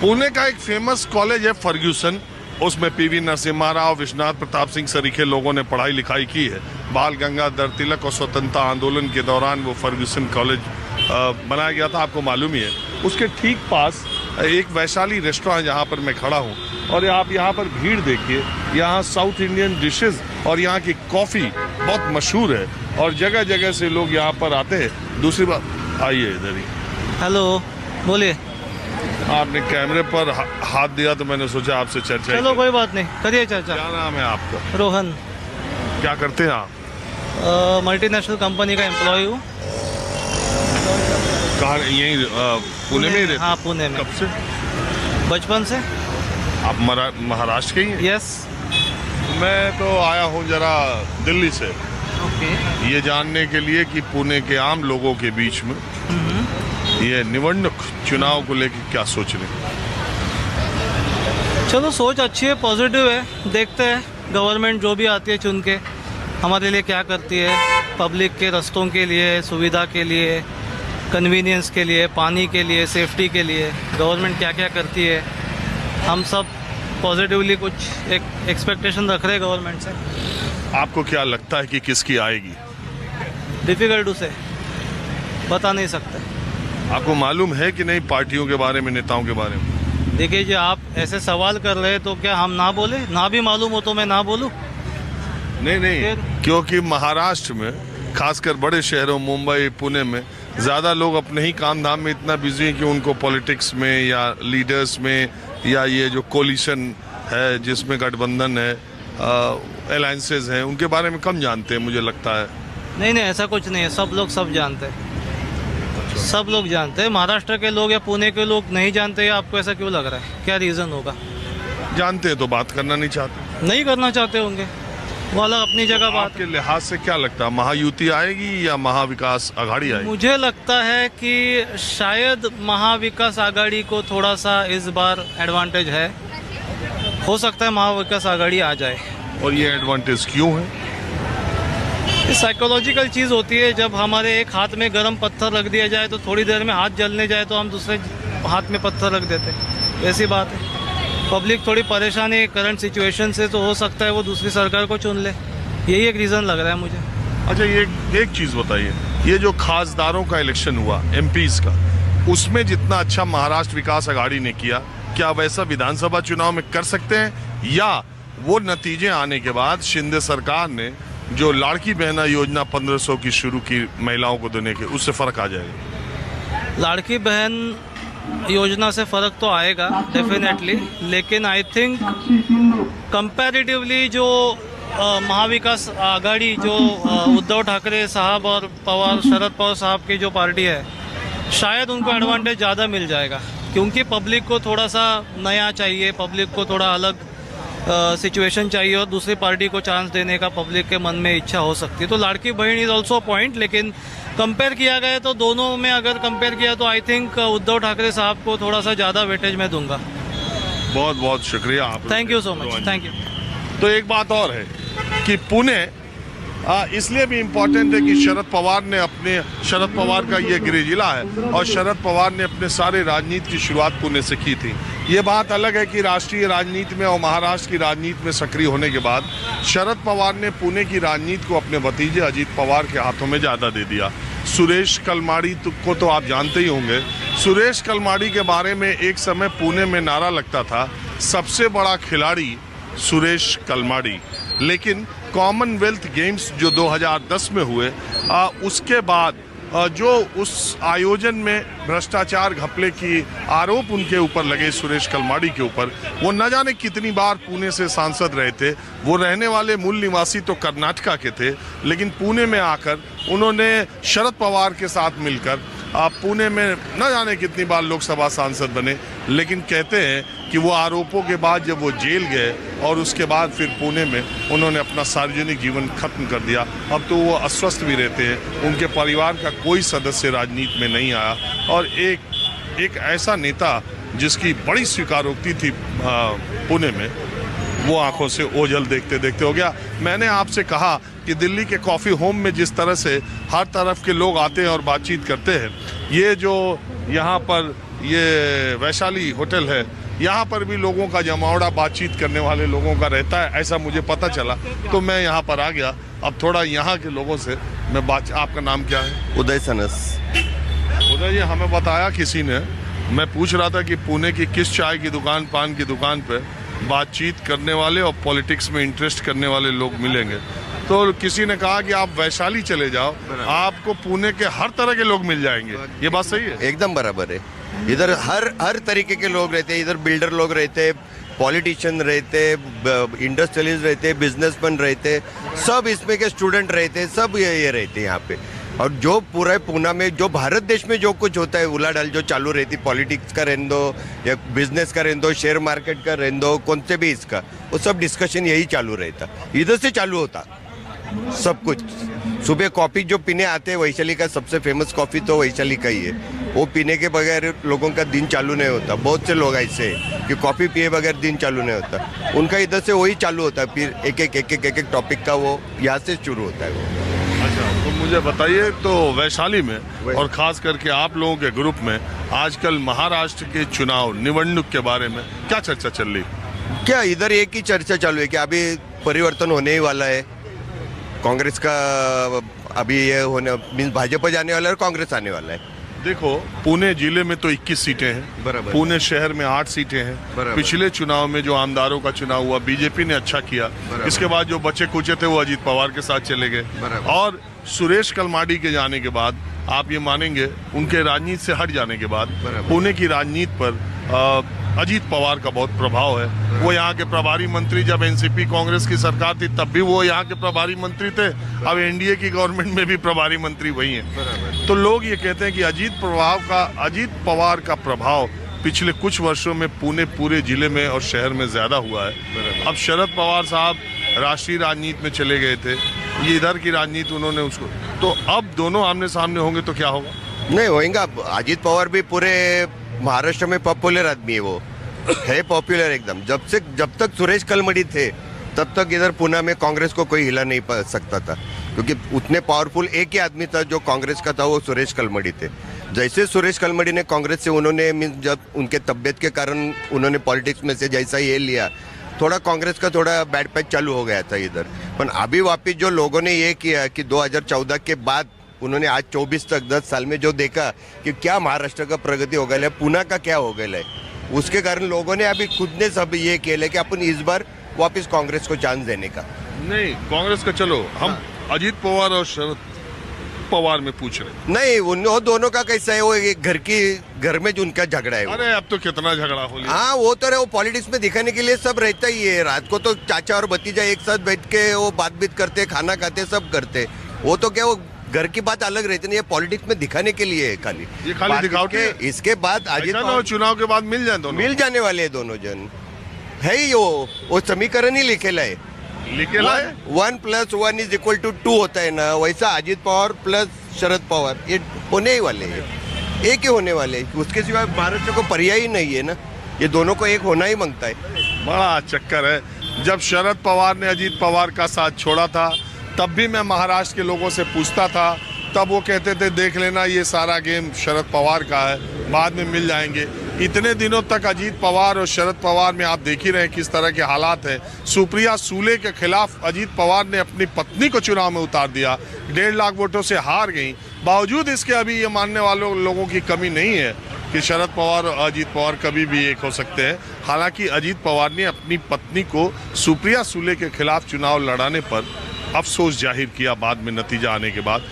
पुणे का एक famous college है फर्ग्यूसन, उसमें पीवी नरसिम्हा राव, विश्वनाथ प्रताप सिंह सरीखे लोगों ने पढ़ाई लिखाई की है। बाल गंगाधर तिलक और स्वतंत्रता आंदोलन के दौरान वो फर्ग्यूसन कॉलेज बनाया गया था, आपको मालूम ही है। उसके ठीक पास एक वैशाली रेस्टोरेंट है जहाँ पर मैं खड़ा हूँ, और आप यहाँ पर भीड़ देखिए। यहाँ साउथ इंडियन डिशेस और यहाँ की कॉफ़ी बहुत मशहूर है और जगह जगह से लोग यहाँ पर आते हैं। दूसरी बात, आइए इधर ही। हेलो, बोलिए। आपने कैमरे पर हाथ दिया तो मैंने सोचा आपसे चर्चा। चलो कोई बात नहीं, करिए चर्चा। क्या नाम है आपका? रोहन। क्या करते हैं आप? मल्टीनेशनल कंपनी का एम्प्लॉय हूँ। कहाँ? यहीं पुणे में ही रहते? हाँ, पुणे में। कब से? बचपन से। आप महाराष्ट्र के ही हैं? यस। मैं तो आया हूँ जरा दिल्ली से, ओके। ये जानने के लिए कि पुणे के आम लोगों के बीच में ये निवडणूक चुनाव को लेकर क्या सोच रहे हैं। चलो, सोच अच्छी है, पॉजिटिव है। देखते हैं गवर्नमेंट जो भी आती है चुन के हमारे लिए क्या करती है। पब्लिक के रस्तों के लिए, सुविधा के लिए, कन्वीनियंस के लिए, पानी के लिए, सेफ्टी के लिए गवर्नमेंट क्या क्या करती है। हम सब पॉजिटिवली कुछ एक एक्सपेक्टेशन रख रहे हैं गवर्नमेंट से। आपको क्या लगता है कि किसकी आएगी? डिफ़िकल्ट टू से, बता नहीं सकते। आपको मालूम है कि नहीं पार्टियों के बारे में, नेताओं के बारे में? देखिए जी, आप ऐसे सवाल कर रहे हैं तो क्या हम ना बोले? ना भी मालूम हो तो मैं ना बोलूं? नहीं, क्योंकि महाराष्ट्र में खासकर बड़े शहरों मुंबई पुणे में ज़्यादा लोग अपने ही काम धाम में इतना बिजी हैं कि उनको पॉलिटिक्स में या लीडर्स में या ये जो कोलिशन है जिसमें गठबंधन है, अलायंसेज हैं, उनके बारे में कम जानते हैं मुझे लगता है। नहीं, ऐसा कुछ नहीं है। सब लोग सब जानते हैं। सब लोग जानते हैं। महाराष्ट्र के लोग या पुणे के लोग नहीं जानते, या आपको ऐसा क्यों लग रहा है? क्या रीज़न होगा? जानते हैं तो बात करना नहीं चाहते। नहीं करना चाहते होंगे, वो अलग अपनी जगह बात। आपके लिहाज से क्या लगता है, महायुति आएगी या महाविकास आघाड़ी आएगी? मुझे लगता है कि शायद महाविकास आघाड़ी को थोड़ा सा इस बार एडवांटेज है। हो सकता है महाविकास आघाड़ी आ जाए। और ये एडवांटेज क्यों है? साइकोलॉजिकल चीज़ होती है। जब हमारे एक हाथ में गर्म पत्थर रख दिया जाए तो थोड़ी देर में हाथ जलने जाए तो हम दूसरे हाथ में पत्थर रख देते हैं। ऐसी बात है। पब्लिक थोड़ी परेशान है करंट सिचुएशन से, तो हो सकता है वो दूसरी सरकार को चुन ले। यही एक रीज़न लग रहा है मुझे। अच्छा, ये एक चीज़ बताइए, ये जो खासदारों का इलेक्शन हुआ एमपीज का, उसमें जितना अच्छा महाराष्ट्र विकास आघाड़ी ने किया, क्या वैसा विधानसभा चुनाव में कर सकते हैं? या वो नतीजे आने के बाद शिंदे सरकार ने जो लाड़की बहना योजना 1500 की शुरू की महिलाओं को देने के, उससे फ़र्क आ जाएगा? लाड़की बहन योजना से फ़र्क तो आएगा डेफिनेटली, लेकिन आई थिंक कंपैरेटिवली जो महाविकास आघाड़ी, जो उद्धव ठाकरे साहब और शरद पवार साहब की जो पार्टी है, शायद उनको एडवांटेज ज़्यादा मिल जाएगा, क्योंकि पब्लिक को थोड़ा सा नया चाहिए, पब्लिक को थोड़ा अलग सिचुएशन चाहिए और दूसरी पार्टी को चांस देने का पब्लिक के मन में इच्छा हो सकती है। तो लाड़की बहन इज़ ऑल्सो पॉइंट, लेकिन कंपेयर किया गया तो दोनों में अगर कंपेयर किया तो आई थिंक उद्धव ठाकरे साहब को थोड़ा सा ज़्यादा वेटेज मैं दूंगा। बहुत बहुत शुक्रिया आप। Thank you so much. Thank you. तो एक बात और है कि पुणे इसलिए भी इम्पोर्टेंट है कि शरद पवार का ये गृह जिला है और शरद पवार ने अपने सारे राजनीति की शुरुआत पुणे से की थी। ये बात अलग है कि राष्ट्रीय राजनीति में और महाराष्ट्र की राजनीति में सक्रिय होने के बाद शरद पवार ने पुणे की राजनीति को अपने भतीजे अजीत पवार के हाथों में ज़्यादा दे दिया। सुरेश कलमाड़ी को तो आप जानते ही होंगे। सुरेश कलमाड़ी के बारे में एक समय पुणे में नारा लगता था, सबसे बड़ा खिलाड़ी सुरेश कलमाड़ी। लेकिन कॉमनवेल्थ गेम्स जो 2010 में हुए, उसके बाद जो उस आयोजन में भ्रष्टाचार घपले की आरोप उनके ऊपर लगे सुरेश कलमाड़ी के ऊपर, वो न जाने कितनी बार पुणे से सांसद रहे थे। वो रहने वाले मूल निवासी तो कर्नाटका के थे, लेकिन पुणे में आकर उन्होंने शरद पवार के साथ मिलकर पुणे में न जाने कितनी बार लोकसभा सांसद बने। लेकिन कहते हैं कि वो आरोपों के बाद जब वो जेल गए और उसके बाद फिर पुणे में उन्होंने अपना सार्वजनिक जीवन खत्म कर दिया। अब तो वो अस्वस्थ भी रहते हैं, उनके परिवार का कोई सदस्य राजनीति में नहीं आया। और एक ऐसा नेता जिसकी बड़ी स्वीकारोक्ति थी पुणे में, वो आंखों से ओझल देखते देखते हो गया। मैंने आपसे कहा कि दिल्ली के कॉफ़ी होम में जिस तरह से हर तरफ के लोग आते हैं और बातचीत करते हैं, ये जो यहाँ पर ये वैशाली होटल है, यहाँ पर भी लोगों का जमावड़ा बातचीत करने वाले लोगों का रहता है, ऐसा मुझे पता चला, तो मैं यहाँ पर आ गया। अब थोड़ा यहाँ के लोगों से मैं बात। आपका नाम क्या है? उदय सनस। उदय जी, हमें बताया किसी ने, मैं पूछ रहा था कि पुणे की किस चाय की दुकान, पान की दुकान पे बातचीत करने वाले और पॉलिटिक्स में इंटरेस्ट करने वाले लोग मिलेंगे, तो किसी ने कहा कि आप वैशाली चले जाओ, आपको पुणे के हर तरह के लोग मिल जाएंगे। ये बात सही है? एकदम बराबर है। इधर हर तरीके के लोग रहते हैं। इधर बिल्डर लोग रहते, पॉलिटिशियन रहते, इंडस्ट्रियलिस्ट रहते, बिजनेसमैन रहते, सब इसमें के स्टूडेंट रहते, सब ये रहते हैं यहाँ पे। और जो पूरा पूना में जो भारत देश में जो कुछ होता है उलाढाल जो चालू रहती, पॉलिटिक्स का रहने दो या बिजनेस का रहने दो, शेयर मार्केट का रहने दो, कौन से भी इसका, वो सब डिस्कशन यही चालू रहता, इधर से चालू होता सब कुछ। सुबह कॉफ़ी जो पीने आते हैं, वैशाली का सबसे फेमस कॉफ़ी तो वैशाली का ही है, वो पीने के बगैर लोगों का दिन चालू नहीं होता। बहुत से लोग ऐसे हैं कि कॉफ़ी पिए बगैर दिन चालू नहीं होता, उनका इधर से वही चालू होता है। फिर एक एक टॉपिक का वो यहाँ से शुरू होता है वो। अच्छा, तो मुझे बताइए, तो वैशाली में और खास करके आप लोगों के ग्रुप में आजकल महाराष्ट्र के चुनाव निवडणूक के बारे में क्या चर्चा चल रही? क्या इधर एक ही चर्चा चालू है कि अभी परिवर्तन होने ही वाला है। कांग्रेस का अभी ये होने मीन्स भाजपा जाने वाला है और कांग्रेस आने वाला है। देखो, पुणे जिले में तो 21 सीटें हैं, बराबर। पुणे शहर में 8 सीटें हैं। बराबर। पिछले चुनाव में जो आमदारों का चुनाव हुआ, बीजेपी ने अच्छा किया। बराबर। इसके बाद जो बचे कुचे थे वो अजीत पवार के साथ चले गए। बराबर। और सुरेश कलमाडी के जाने के बाद आप ये मानेंगे, उनके राजनीति से हट जाने के बाद बराबर। पुणे की राजनीति पर अजीत पवार का बहुत प्रभाव है। वो यहाँ के प्रभारी मंत्री, जब एनसीपी कांग्रेस की सरकार थी तब भी वो यहाँ के प्रभारी मंत्री थे, अब एनडीए की गवर्नमेंट में भी प्रभारी मंत्री वही हैं। तो लोग ये कहते हैं कि अजीत पवार का प्रभाव पिछले कुछ वर्षों में पुणे पूरे जिले में और शहर में ज्यादा हुआ है। अब शरद पवार साहब राष्ट्रीय राजनीति में चले गए थे, ये इधर की राजनीति उन्होंने उसको, तो अब दोनों आमने सामने होंगे तो क्या होगा? नहीं होएगा। अजीत पवार भी पूरे महाराष्ट्र में पॉपुलर आदमी है, वो है पॉपुलर एकदम। जब तक सुरेश कलमड़ी थे तब तक इधर पुणे में कांग्रेस को कोई हिला नहीं पा सकता था, क्योंकि उतने पावरफुल एक ही आदमी था जो कांग्रेस का था, वो सुरेश कलमड़ी थे। जैसे सुरेश कलमड़ी ने कांग्रेस से उन्होंने जब उनके तबियत के कारण उन्होंने पॉलिटिक्स में से जैसा ये लिया, थोड़ा कांग्रेस का थोड़ा बैड पैच चालू हो गया था इधर। पर अभी वापिस जो लोगों ने ये किया कि 2014 के बाद उन्होंने आज 24 तक 10 साल में जो देखा कि क्या महाराष्ट्र का प्रगति हो गया है, पुणे का क्या हो गया है, उसके कारण लोगों ने अभी खुद ने सब ये किया कि अपन इस बार वापस कांग्रेस को चांस देने का। नहीं, कांग्रेस का चलो, हम अजीत पवार और शरद पवार में पूछ रहे। नहीं, उन दोनों का कैसा है, वो एक घर में जो उनका झगड़ा है। अरे अब तो कितना झगड़ा हो लिया। हाँ, वो तो वो पॉलिटिक्स में दिखाने के लिए सब रहता ही है। रात को तो चाचा और भतीजा एक साथ बैठ के वो बात करते, खाना खाते, सब करते। वो तो क्या, वो घर की बात अलग रहती नहीं, ये पॉलिटिक्स में दिखाने के लिए है खाली। ये खाली दिखावटी है। इसके बाद अजीत चुनाव के बाद मिल जाए दोनों, मिल जाने वाले हैं दोनों जन। है ही वो समीकरण ही लिखेला है, 1+1 = 2 होता है ना, वैसा अजीत पवार प्लस शरद पवार ये होने ही वाले हैं, एक ही होने वाले हैं। उसके सिवाय महाराष्ट्र को पर्याय ही नहीं है ना, ये दोनों को एक होना ही मांगता है। बड़ा चक्कर है। जब शरद पवार ने अजीत पवार का साथ छोड़ा था तब भी मैं महाराष्ट्र के लोगों से पूछता था, तब वो कहते थे देख लेना ये सारा गेम शरद पवार का है, बाद में मिल जाएंगे। इतने दिनों तक अजीत पवार और शरद पवार में आप देख ही रहे हैं किस तरह के हालात हैं। सुप्रिया सूले के खिलाफ अजीत पवार ने अपनी पत्नी को चुनाव में उतार दिया, 1.5 लाख वोटों से हार गई। बावजूद इसके अभी ये मानने वालों लोगों की कमी नहीं है कि शरद पवार और अजीत पवार कभी भी एक हो सकते हैं। हालांकि अजीत पवार ने अपनी पत्नी को सुप्रिया सूले के खिलाफ चुनाव लड़ाने पर अफसोस जाहिर किया बाद में नतीजा आने के बाद।